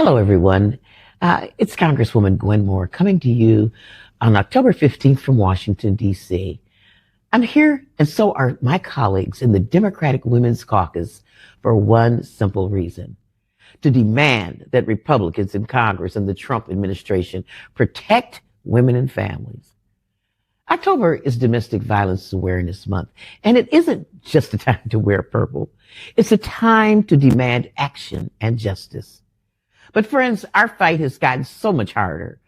Hello, everyone. It's Congresswoman Gwen Moore coming to you on October 15th from Washington, D.C. I'm here, and so are my colleagues in the Democratic Women's Caucus for one simple reason: to demand that Republicans in Congress and the Trump administration protect women and families. October is Domestic Violence Awareness Month, and it isn't just a time to wear purple. It's a time to demand action and justice. But friends, our fight has gotten so much harder.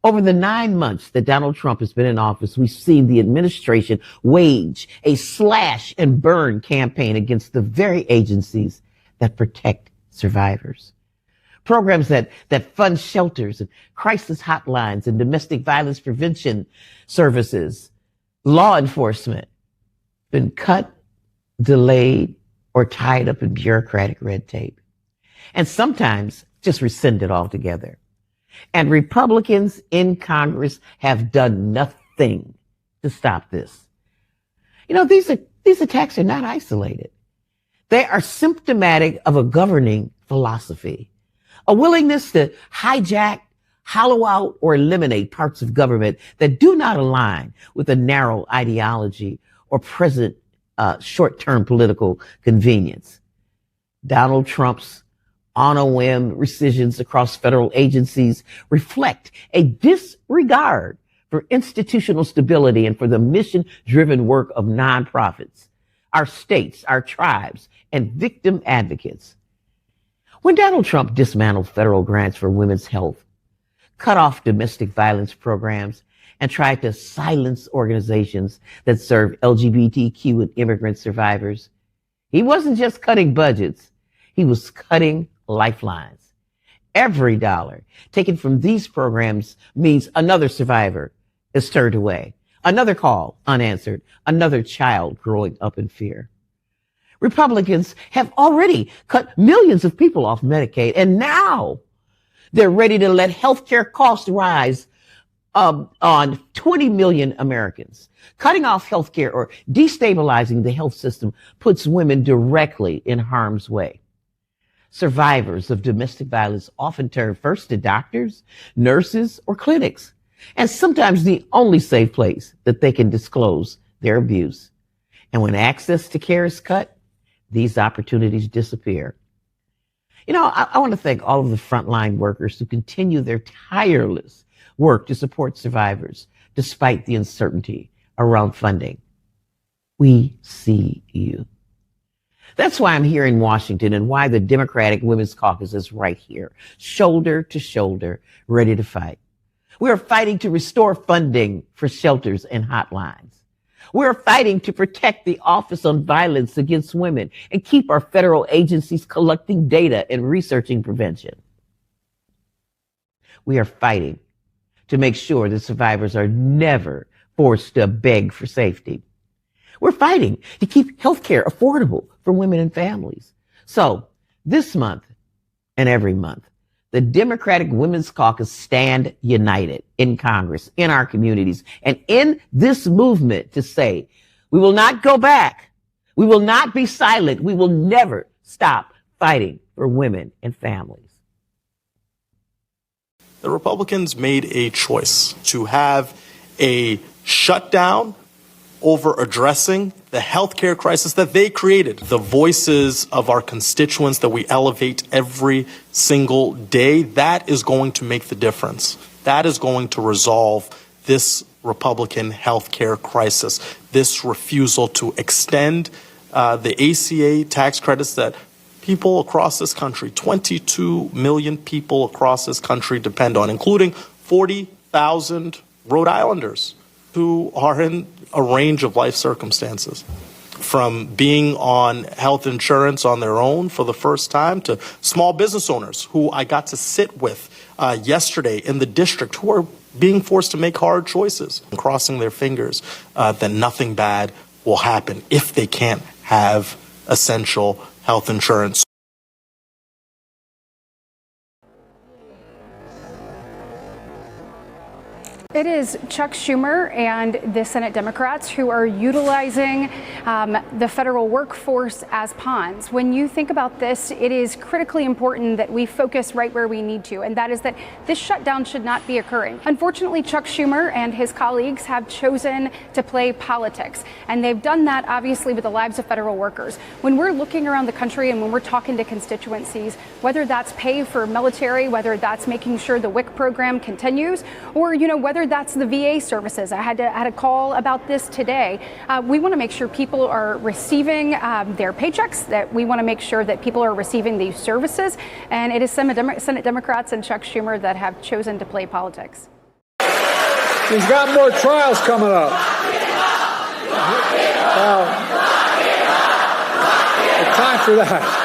Over the 9 months that Donald Trump has been in office, we've seen the administration wage a slash and burn campaign against the very agencies that protect survivors. Programs that fund shelters and crisis hotlines and domestic violence prevention services, law enforcement, been cut, delayed, or tied up in bureaucratic red tape. And sometimes just rescinded altogether. And Republicans in Congress have done nothing to stop this. You know, these attacks are not isolated. They are symptomatic of a governing philosophy, a willingness to hijack, hollow out, or eliminate parts of government that do not align with a narrow ideology or present short-term political convenience. Donald Trump's on a whim rescissions across federal agencies reflect a disregard for institutional stability and for the mission-driven work of nonprofits, our states, our tribes, and victim advocates. When Donald Trump dismantled federal grants for women's health, cut off domestic violence programs, and tried to silence organizations that serve LGBTQ and immigrant survivors, he wasn't just cutting budgets, he was cutting lifelines. Every dollar taken from these programs means another survivor is turned away, another call unanswered, another child growing up in fear. Republicans have already cut millions of people off Medicaid, and now they're ready to let healthcare costs rise on 20 million Americans. Cutting off healthcare or destabilizing the health system puts women directly in harm's way. Survivors of domestic violence often turn first to doctors, nurses, or clinics, and sometimes the only safe place that they can disclose their abuse. And when access to care is cut, these opportunities disappear. You know, I want to thank all of the frontline workers who continue their tireless work to support survivors despite the uncertainty around funding. We see you. That's why I'm here in Washington and why the Democratic Women's Caucus is right here, shoulder to shoulder, ready to fight. We are fighting to restore funding for shelters and hotlines. We're fighting to protect the Office on Violence Against Women and keep our federal agencies collecting data and researching prevention. We are fighting to make sure that survivors are never forced to beg for safety. We're fighting to keep healthcare affordable for women and families. So this month and every month, the Democratic Women's Caucus stand united in Congress, in our communities, and in this movement to say, we will not go back. We will not be silent. We will never stop fighting for women and families. The Republicans made a choice to have a shutdown over addressing the healthcare crisis that they created. The voices of our constituents that we elevate every single day, that is going to make the difference. That is going to resolve this Republican healthcare crisis, this refusal to extend the ACA tax credits that people across this country, 22 million people across this country depend on, including 40,000 Rhode Islanders who are in a range of life circumstances, from being on health insurance on their own for the first time to small business owners who I got to sit with yesterday in the district who are being forced to make hard choices and crossing their fingers that nothing bad will happen if they can't have essential health insurance. It is Chuck Schumer and the Senate Democrats who are utilizing the federal workforce as pawns. When you think about this, it is critically important that we focus right where we need to, and that is that this shutdown should not be occurring. Unfortunately, Chuck Schumer and his colleagues have chosen to play politics, and they've done that obviously with the lives of federal workers. When we're looking around the country and when we're talking to constituencies, whether that's pay for military, whether that's making sure the WIC program continues, or whether that's the VA services. I had a call about this today. We want to make sure people are receiving their paychecks, that we want to make sure that people are receiving these services, and it is Senate Democrats and Chuck Schumer that have chosen to play politics. He's got more trials coming up. Time for that.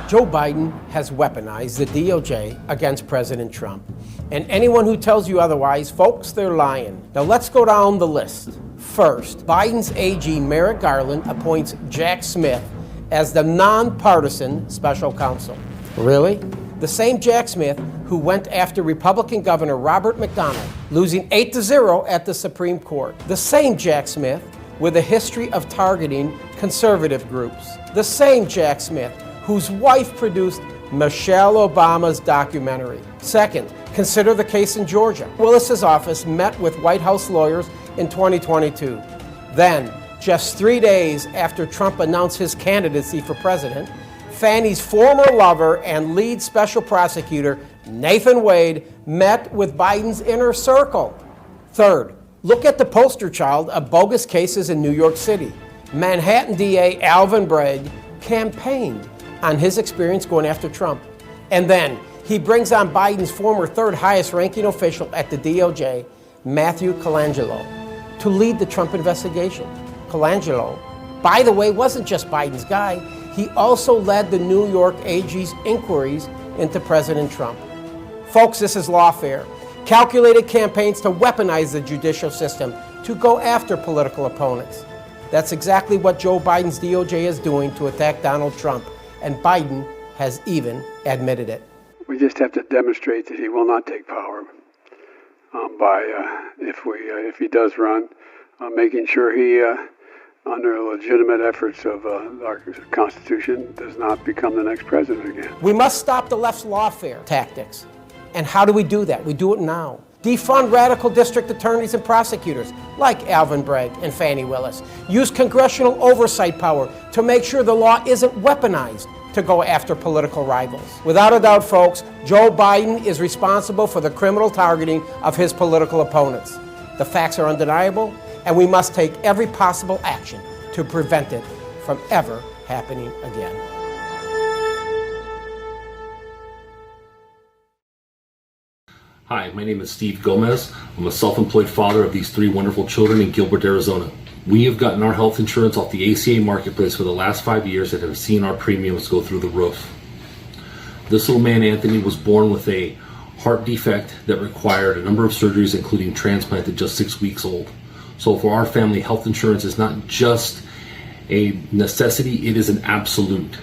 Joe Biden has weaponized the DOJ against President Trump. And anyone who tells you otherwise, folks, they're lying. Now let's go down the list. First, Biden's AG Merrick Garland appoints Jack Smith as the nonpartisan special counsel. Really? The same Jack Smith who went after Republican Governor Robert McDonnell, losing 8-0 at the Supreme Court. The same Jack Smith with a history of targeting conservative groups. The same Jack Smith whose wife produced Michelle Obama's documentary. Second, consider the case in Georgia. Willis's office met with White House lawyers in 2022. Then, just 3 days after Trump announced his candidacy for president, Fannie's former lover and lead special prosecutor, Nathan Wade, met with Biden's inner circle. Third, look at the poster child of bogus cases in New York City. Manhattan DA Alvin Bragg campaigned on his experience going after Trump. And then he brings on Biden's former third highest ranking official at the DOJ, Matthew Colangelo, to lead the Trump investigation. Colangelo, by the way, wasn't just Biden's guy. He also led the New York AG's inquiries into President Trump. Folks, this is lawfare. Calculated campaigns to weaponize the judicial system to go after political opponents. That's exactly what Joe Biden's DOJ is doing to attack Donald Trump. And Biden has even admitted it. We just have to demonstrate that he will not take power if he does run, making sure he, under legitimate efforts of our Constitution, does not become the next president again. We must stop the left's lawfare tactics. And how do we do that? We do it now. Defund radical district attorneys and prosecutors like Alvin Bragg and Fani Willis. Use congressional oversight power to make sure the law isn't weaponized to go after political rivals. Without a doubt, folks, Joe Biden is responsible for the criminal targeting of his political opponents. The facts are undeniable, and we must take every possible action to prevent it from ever happening again. Hi, my name is Steve Gomez. I'm a self-employed father of these 3 wonderful children in Gilbert, Arizona. We have gotten our health insurance off the ACA marketplace for the last 5 years and have seen our premiums go through the roof. This little man, Anthony, was born with a heart defect that required a number of surgeries, including transplant at just 6 weeks old. So for our family, health insurance is not just a necessity, it is an absolute.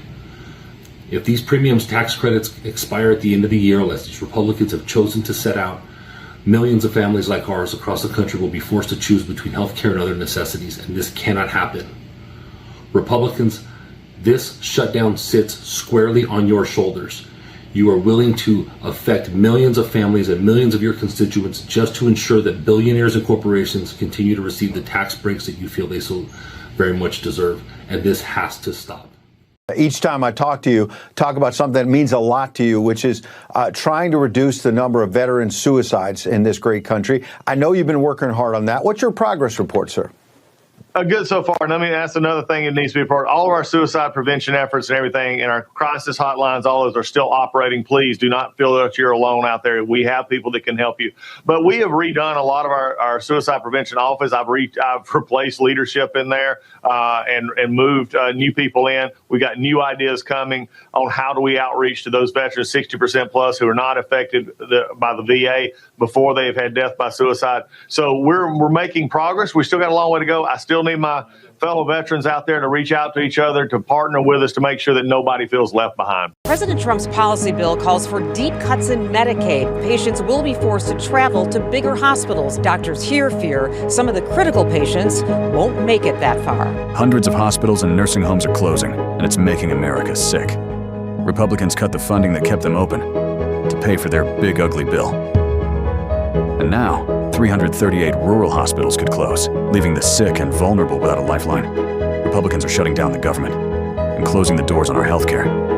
If these premiums tax credits expire at the end of the year, unless these Republicans have chosen to set out, millions of families like ours across the country will be forced to choose between health care and other necessities, and this cannot happen. Republicans, this shutdown sits squarely on your shoulders. You are willing to affect millions of families and millions of your constituents just to ensure that billionaires and corporations continue to receive the tax breaks that you feel they so very much deserve, and this has to stop. Each time I talk to you, talk about something that means a lot to you, which is trying to reduce the number of veteran suicides in this great country. I know you've been working hard on that. What's your progress report, sir? Good so far. And let me ask another thing that needs to be reported. All of our suicide prevention efforts and everything and our crisis hotlines, all those are still operating. Please do not feel that you're alone out there. We have people that can help you. But we have redone a lot of our suicide prevention office. I've replaced leadership in there and moved new people in. We got new ideas coming on how do we outreach to those veterans, 60% plus, who are not affected by the VA before they've had death by suicide. So we're making progress. We still got a long way to go. I still need my fellow veterans out there to reach out to each other, to partner with us to make sure that nobody feels left behind. President Trump's policy bill calls for deep cuts in Medicaid. Patients will be forced to travel to bigger hospitals. Doctors here fear some of the critical patients won't make it that far. Hundreds of hospitals and nursing homes are closing, and it's making America sick. Republicans cut the funding that kept them open to pay for their big, ugly bill. And now, 338 rural hospitals could close, leaving the sick and vulnerable without a lifeline. Republicans are shutting down the government and closing the doors on our health care.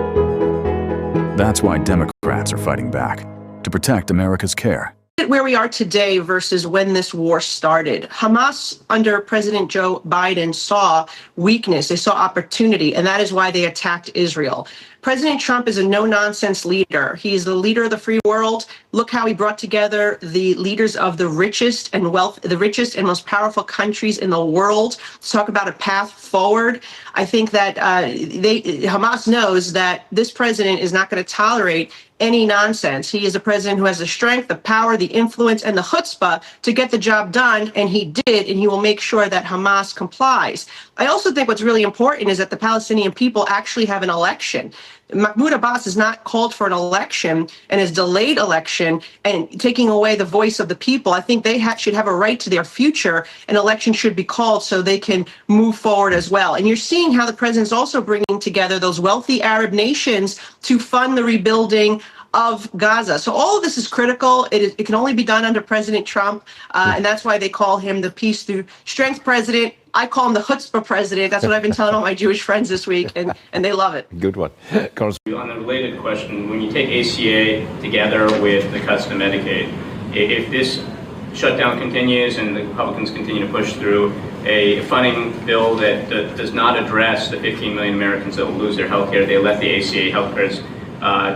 That's why Democrats are fighting back, to protect America's care. Where we are today versus when this war started. Hamas under President Joe Biden saw weakness, they saw opportunity, and that is why they attacked Israel. President Trump is a no-nonsense leader. He's the leader of the free world. Look how he brought together the leaders of the richest and most powerful countries in the world to talk about a path forward. I think that Hamas knows that this president is not going to tolerate any nonsense. He is a president who has the strength, the power, the influence, and the chutzpah to get the job done, and he did, and he will make sure that Hamas complies. I also think what's really important is that the Palestinian people actually have an election. Mahmoud Abbas has not called for an election and has delayed election and taking away the voice of the people. I think they should have a right to their future. An election should be called so they can move forward as well. And you're seeing how the president's also bringing together those wealthy Arab nations to fund the rebuilding of Gaza. So all of this is critical. It can only be done under President Trump. And that's why they call him the peace through strength president. I call him the chutzpah president. That's what I've been telling all my Jewish friends this week, and they love it. Good one. On the related question, when you take ACA together with the cuts to Medicaid, if this shutdown continues and the Republicans continue to push through a funding bill that does not address the 15 million Americans that will lose their health care, they let the ACA health credits,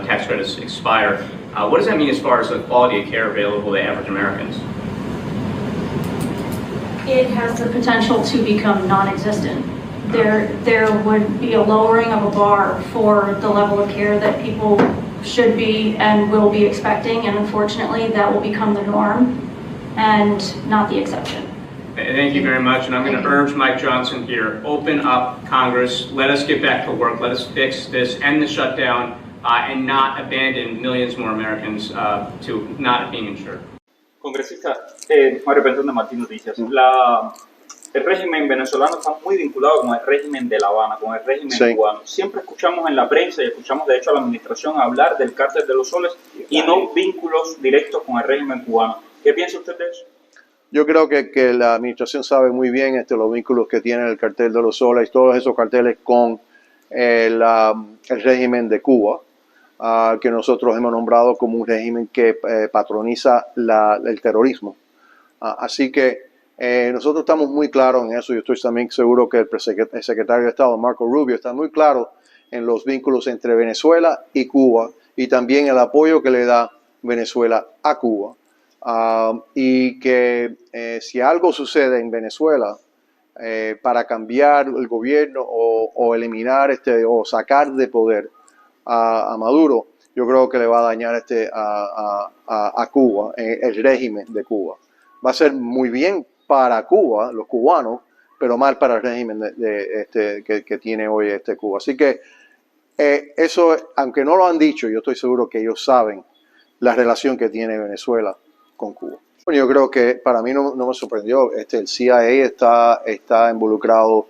tax credits expire. What does that mean as far as the quality of care available to average Americans? It has the potential to become non-existent. There would be a lowering of a bar for the level of care that people should be and will be expecting, and unfortunately that will become the norm and not the exception. Thank you very much, and I'm going to urge Mike Johnson here, open up Congress, let us get back to work, let us fix this, end the shutdown, and not abandon millions more Americans to not being insured. Congresista, Mario Pentón de Martín Noticias. El régimen venezolano está muy vinculado con el régimen de La Habana, con el régimen cubano. Siempre escuchamos en la prensa y escuchamos de hecho a la administración hablar del cártel de los soles y no vínculos directos con el régimen cubano. ¿Qué piensa usted de eso? Yo creo que la administración sabe muy bien los vínculos que tiene el cartel de los soles, todos esos carteles con el régimen de Cuba. Que nosotros hemos nombrado como un régimen que patroniza el terrorismo. Así que nosotros estamos muy claros en eso. Yo estoy también seguro que el secretario de Estado, Marco Rubio, está muy claro en los vínculos entre Venezuela y Cuba y también el apoyo que le da Venezuela a Cuba. Y que si algo sucede en Venezuela para cambiar el gobierno o eliminar o sacar de poder a Maduro, yo creo que le va a dañar a Cuba, el régimen de Cuba. Va a ser muy bien para Cuba, los cubanos, pero mal para el régimen que tiene hoy Cuba. Así que eso, aunque no lo han dicho, yo estoy seguro que ellos saben la relación que tiene Venezuela con Cuba. Bueno, yo creo que para mí no me sorprendió. El CIA está involucrado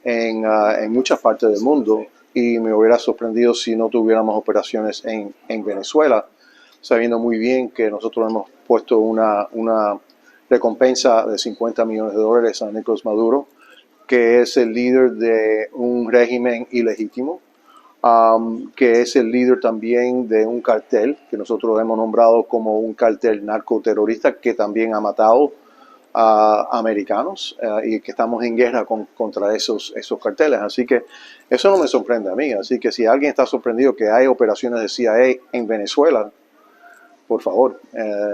en muchas partes del mundo. Y me hubiera sorprendido si no tuviéramos operaciones en Venezuela, sabiendo muy bien que nosotros hemos puesto una recompensa de $50 millones a Nicolás Maduro, que es el líder de un régimen ilegítimo, que es el líder también de un cartel que nosotros hemos nombrado como un cartel narcoterrorista que también ha matado a americanos y que estamos en guerra contra esos carteles. Así que eso no me sorprende a mí. Así que si alguien está sorprendido que hay operaciones de CIA en Venezuela, por favor,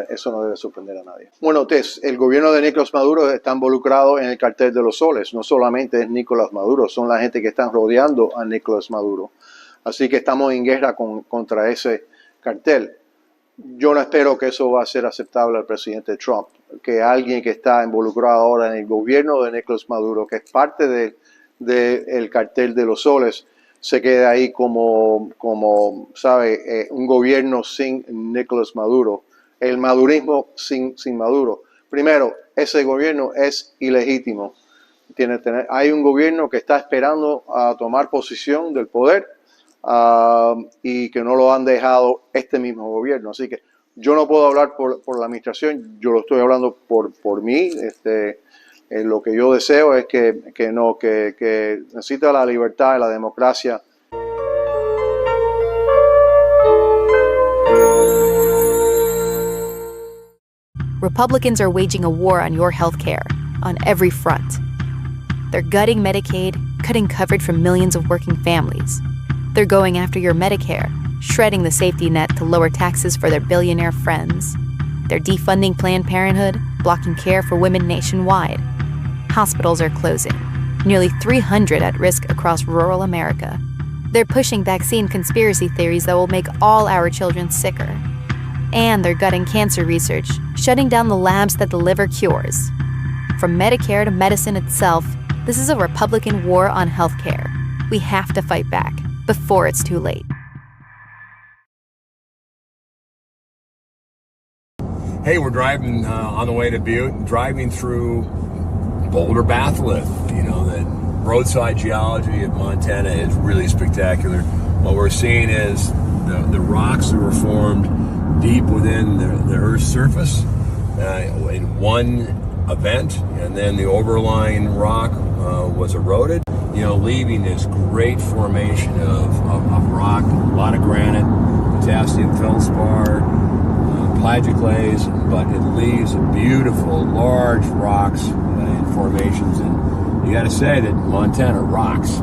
eso no debe sorprender a nadie. Bueno, el gobierno de Nicolás Maduro está involucrado en el cartel de los soles. No solamente es Nicolás Maduro, son la gente que están rodeando a Nicolás Maduro. Así que estamos en guerra contra ese cartel. Yo no espero que eso va a ser aceptable al presidente Trump, que alguien que está involucrado ahora en el gobierno de Nicolás Maduro, que es parte del cartel de los soles, se quede ahí como ¿sabe? Un gobierno sin Nicolás Maduro, el madurismo sin Maduro. Primero, ese gobierno es ilegítimo. Hay un gobierno que está esperando a tomar posición del poder y que no lo han dejado este mismo gobierno. Así que yo no puedo hablar por la administración, yo lo estoy hablando por mí. Lo que yo deseo es que necesita la libertad y la democracia. Republicans are waging a war on your health care on every front. They're gutting Medicaid, cutting coverage from millions of working families. They're going after your Medicare, shredding the safety net to lower taxes for their billionaire friends. They're defunding Planned Parenthood, blocking care for women nationwide. Hospitals are closing, nearly 300 at risk across rural America. They're pushing vaccine conspiracy theories that will make all our children sicker. And they're gutting cancer research, shutting down the labs that deliver cures. From Medicare to medicine itself, this is a Republican war on healthcare. We have to fight back before it's too late. Hey, we're driving on the way to Butte, driving through Boulder Batholith. You know, the roadside geology of Montana is really spectacular. What we're seeing is the rocks that were formed deep within the Earth's surface in one event, and then the overlying rock was eroded, you know, leaving this great formation of rock, a lot of granite, potassium feldspar, plagioclase, but it leaves beautiful, large rocks and formations, and you got to say that Montana rocks.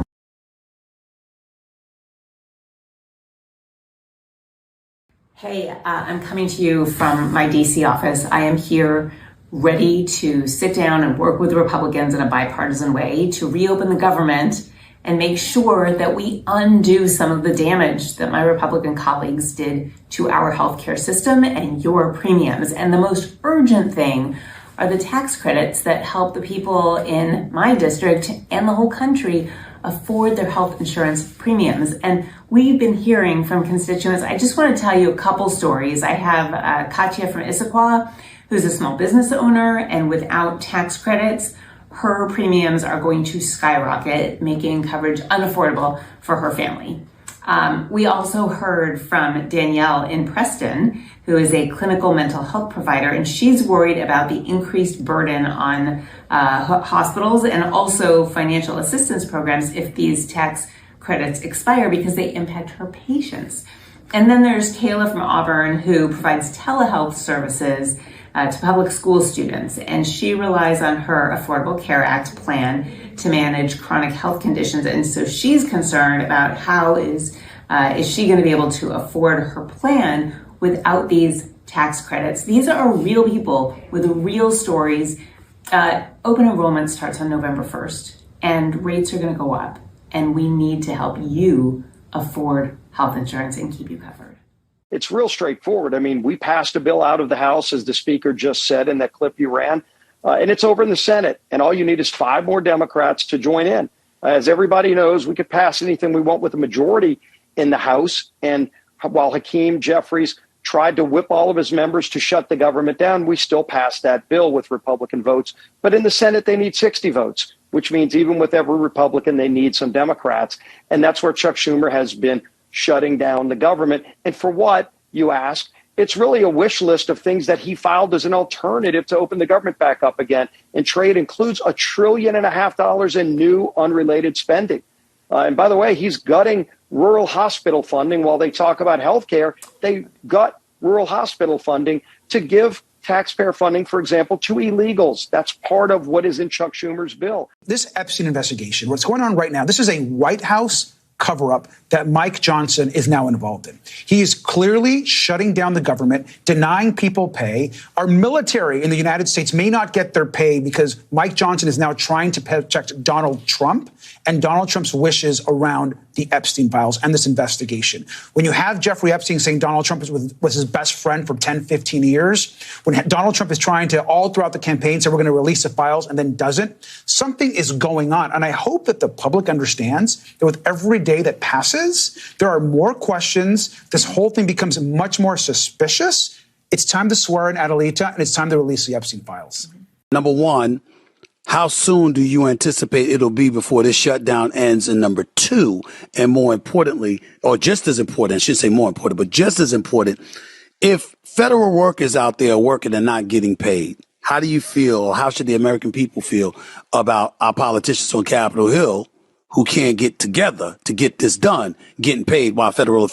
Hey, I'm coming to you from my DC office. I am here ready to sit down and work with Republicans in a bipartisan way to reopen the government and make sure that we undo some of the damage that my Republican colleagues did to our healthcare system and your premiums. And the most urgent thing are the tax credits that help the people in my district and the whole country afford their health insurance premiums. And we've been hearing from constituents. I just want to tell you a couple stories. I have Katya from Issaquah, who's a small business owner, and without tax credits, her premiums are going to skyrocket, making coverage unaffordable for her family. We also heard from Danielle in Preston, who is a clinical mental health provider, and she's worried about the increased burden on hospitals and also financial assistance programs if these tax credits expire because they impact her patients. And then there's Kayla from Auburn, who provides telehealth services to public school students, and she relies on her Affordable Care Act plan to manage chronic health conditions. And so she's concerned about how is she going to be able to afford her plan without these tax credits. These are real people with real stories. Open enrollment starts on November 1st, and rates are going to go up, and we need to help you afford health insurance and keep you covered. It's real straightforward. I mean, we passed a bill out of the House, as the speaker just said in that clip you ran, and it's over in the Senate. And all you need is 5 more Democrats to join in. As everybody knows, we could pass anything we want with a majority in the House. And while Hakeem Jeffries tried to whip all of his members to shut the government down, we still passed that bill with Republican votes. But in the Senate, they need 60 votes, which means even with every Republican, they need some Democrats. And that's where Chuck Schumer has been shutting down the government. And for what, you ask? It's really a wish list of things that he filed as an alternative to open the government back up again. And trade includes $1.5 trillion in new unrelated spending. And by the way, he's gutting rural hospital funding. While they talk about health care, they gut rural hospital funding to give taxpayer funding, for example, to illegals. That's part of what is in Chuck Schumer's bill. This Epstein investigation, what's going on right now, this is a White House cover-up that Mike Johnson is now involved in. He is clearly shutting down the government, denying people pay. Our military in the United States may not get their pay because Mike Johnson is now trying to protect Donald Trump and Donald Trump's wishes around the Epstein files and this investigation. When you have Jeffrey Epstein saying Donald Trump was his best friend for 10, 15 years, when Donald Trump is trying to all throughout the campaign say we're going to release the files and then doesn't, something is going on. And I hope that the public understands that with every day that passes, there are more questions. This whole thing becomes much more suspicious. It's time to swear in Adelita, and it's time to release the Epstein files. Number one, how soon do you anticipate it'll be before this shutdown ends? And number two, and more importantly, or just as important, I should say more important, but just as important, if federal workers out there are working and not getting paid, how do you feel, or how should the American people feel about our politicians on Capitol Hill who can't get together to get this done, getting paid while federal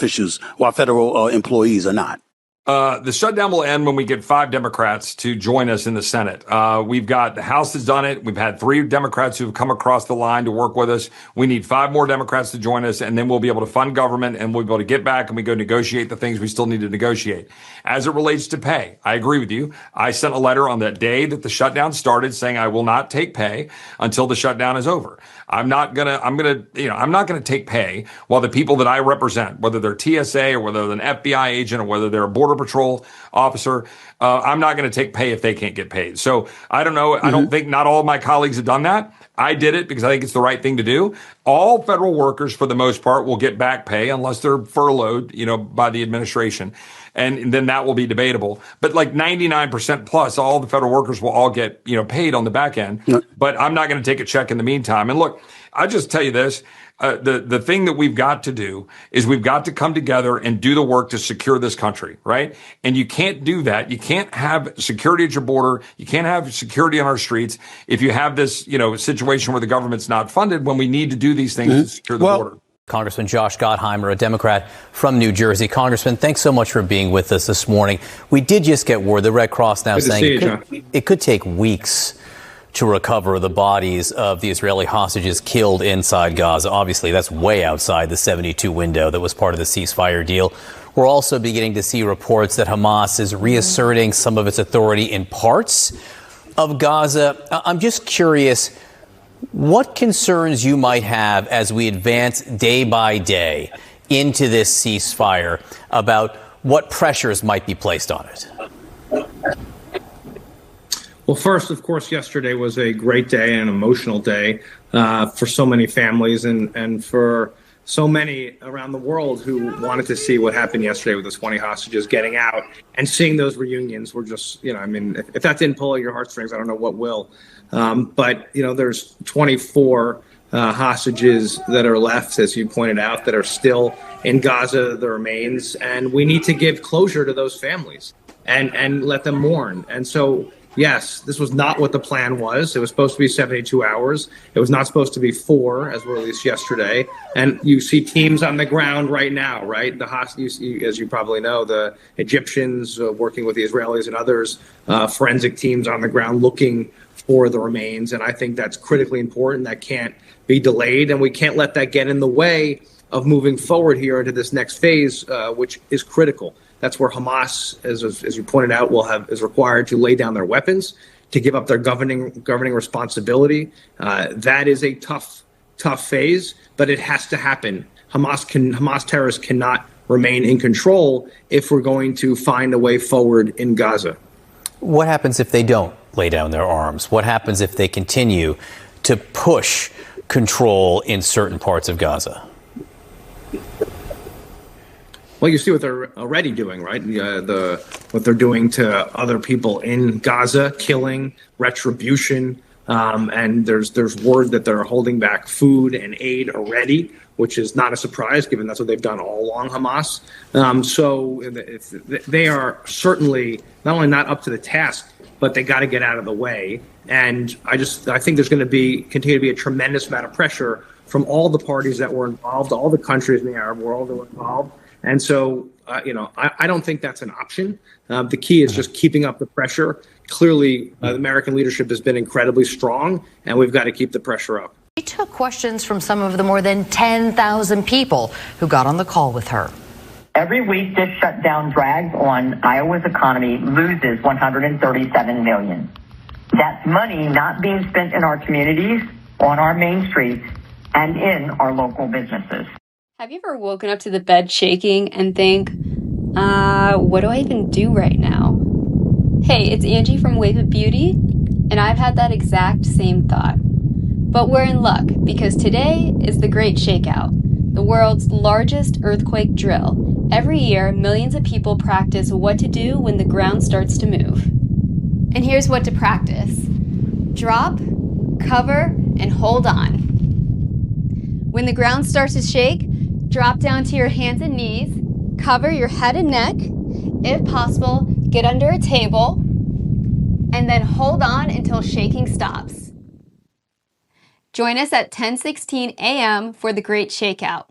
employees are not? The shutdown will end when we get 5 Democrats to join us in the Senate. We've got the House has done it. We've had 3 Democrats who've come across the line to work with us. We need 5 more Democrats to join us, and then we'll be able to fund government, and we'll be able to get back and we go negotiate the things we still need to negotiate. As it relates to pay, I agree with you. I sent a letter on that day that the shutdown started saying I will not take pay until the shutdown is over. I'm not gonna take pay while the people that I represent, whether they're TSA or whether they're an FBI agent or whether they're a Border Patrol officer, I'm not going to take pay if they can't get paid. So I don't know. I don't think not all of my colleagues have done that. I did it because I think it's the right thing to do. All federal workers, for the most part, will get back pay unless they're furloughed, by the administration. And then that will be debatable. But like 99% plus, all the federal workers will all get, paid on the back end. But I'm not going to take a check in the meantime. And look, I just tell you this. The thing that we've got to do is we've got to come together and do the work to secure this country, right? And you can't do that. You can't have security at your border. You can't have security on our streets if you have this, situation where the government's not funded when we need to do these things to secure the border. Congressman Josh Gottheimer, a Democrat from New Jersey. Congressman, thanks so much for being with us this morning. We did just get word, the Red Cross now saying it could take weeks to recover the bodies of the Israeli hostages killed inside Gaza. Obviously, that's way outside the 72 window that was part of the ceasefire deal. We're also beginning to see reports that Hamas is reasserting some of its authority in parts of Gaza. I'm just curious what concerns you might have as we advance day by day into this ceasefire about what pressures might be placed on it. Well, first, of course, yesterday was a great day and an emotional day for so many families and for so many around the world who wanted to see what happened yesterday with the 20 hostages getting out and seeing those reunions were just, if that didn't pull at your heartstrings, I don't know what will. But there's 24 hostages that are left, as you pointed out, that are still in Gaza, the remains, and we need to give closure to those families and let them mourn. And so, yes, this was not what the plan was. It was supposed to be 72 hours. It was not supposed to be 4, as released yesterday. And you see teams on the ground right now, right? As you probably know, the Egyptians working with the Israelis and others, forensic teams on the ground looking for the remains. And I think that's critically important. That can't be delayed. And we can't let that get in the way of moving forward here into this next phase, which is critical. That's where Hamas, as you pointed out, is required to lay down their weapons, to give up their governing responsibility. That is a tough phase, but it has to happen. Hamas terrorists cannot remain in control if we're going to find a way forward in Gaza. What happens if they don't lay down their arms? What happens if they continue to push control in certain parts of Gaza? Well, you see what they're already doing, right? What they're doing to other people in Gaza, killing, retribution, and there's word that they're holding back food and aid already, which is not a surprise given that's what they've done all along, Hamas. So they are certainly not only not up to the task, but they got to get out of the way. And I think there's going to continue to be a tremendous amount of pressure from all the parties that were involved, all the countries in the Arab world that were involved. And so, I don't think that's an option. The key is just keeping up the pressure. Clearly, the American leadership has been incredibly strong, and we've got to keep the pressure up. We took questions from some of the more than 10,000 people who got on the call with her. Every week this shutdown drags on, Iowa's economy loses $137 million. That's money not being spent in our communities, on our main streets, and in our local businesses. Have you ever woken up to the bed shaking and think, what do I even do right now? Hey, it's Angie from Wave of Beauty, and I've had that exact same thought. But we're in luck, because today is the Great Shakeout, the world's largest earthquake drill. Every year, millions of people practice what to do when the ground starts to move. And here's what to practice. Drop, cover, and hold on. When the ground starts to shake, drop down to your hands and knees, cover your head and neck. If possible, get under a table, and then hold on until shaking stops. Join us at 10:16 a.m. for the Great Shakeout.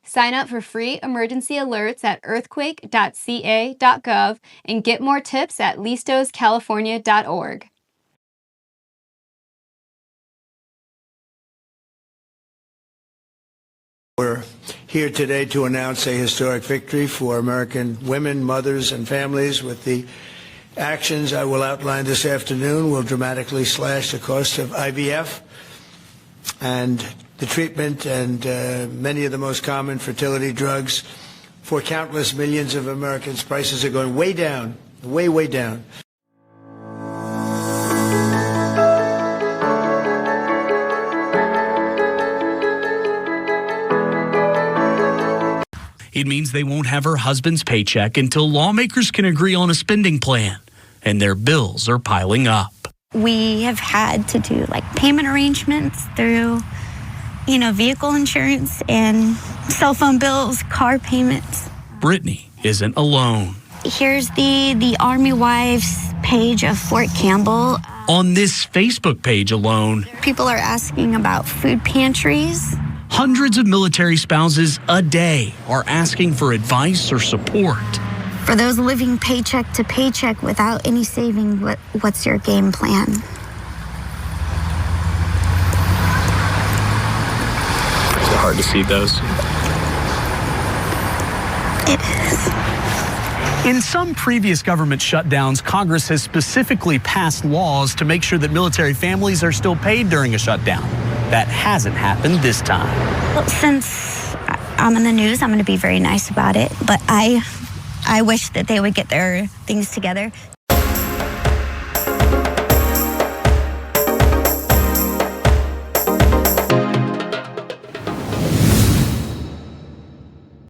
Sign up for free emergency alerts at earthquake.ca.gov and get more tips at listoscalifornia.org. We're here today to announce a historic victory for American women, mothers, and families. With the actions I will outline this afternoon will dramatically slash the cost of IVF and the treatment and many of the most common fertility drugs for countless millions of Americans. Prices are going way down, way, way down. It means they won't have her husband's paycheck until lawmakers can agree on a spending plan, and their bills are piling up. We have had to do payment arrangements through, vehicle insurance and cell phone bills, car payments. Brittany isn't alone. Here's the Army Wives page of Fort Campbell. On this Facebook page alone, People are asking about food pantries. hundreds of military spouses a day are asking for advice or support. For those living paycheck to paycheck without any saving, what's your game plan? Is it hard to see those? It is. In some previous government shutdowns, Congress has specifically passed laws to make sure that military families are still paid during a shutdown. That hasn't happened this time. Well, since I'm in the news, I'm going to be very nice about it, but I wish that they would get their things together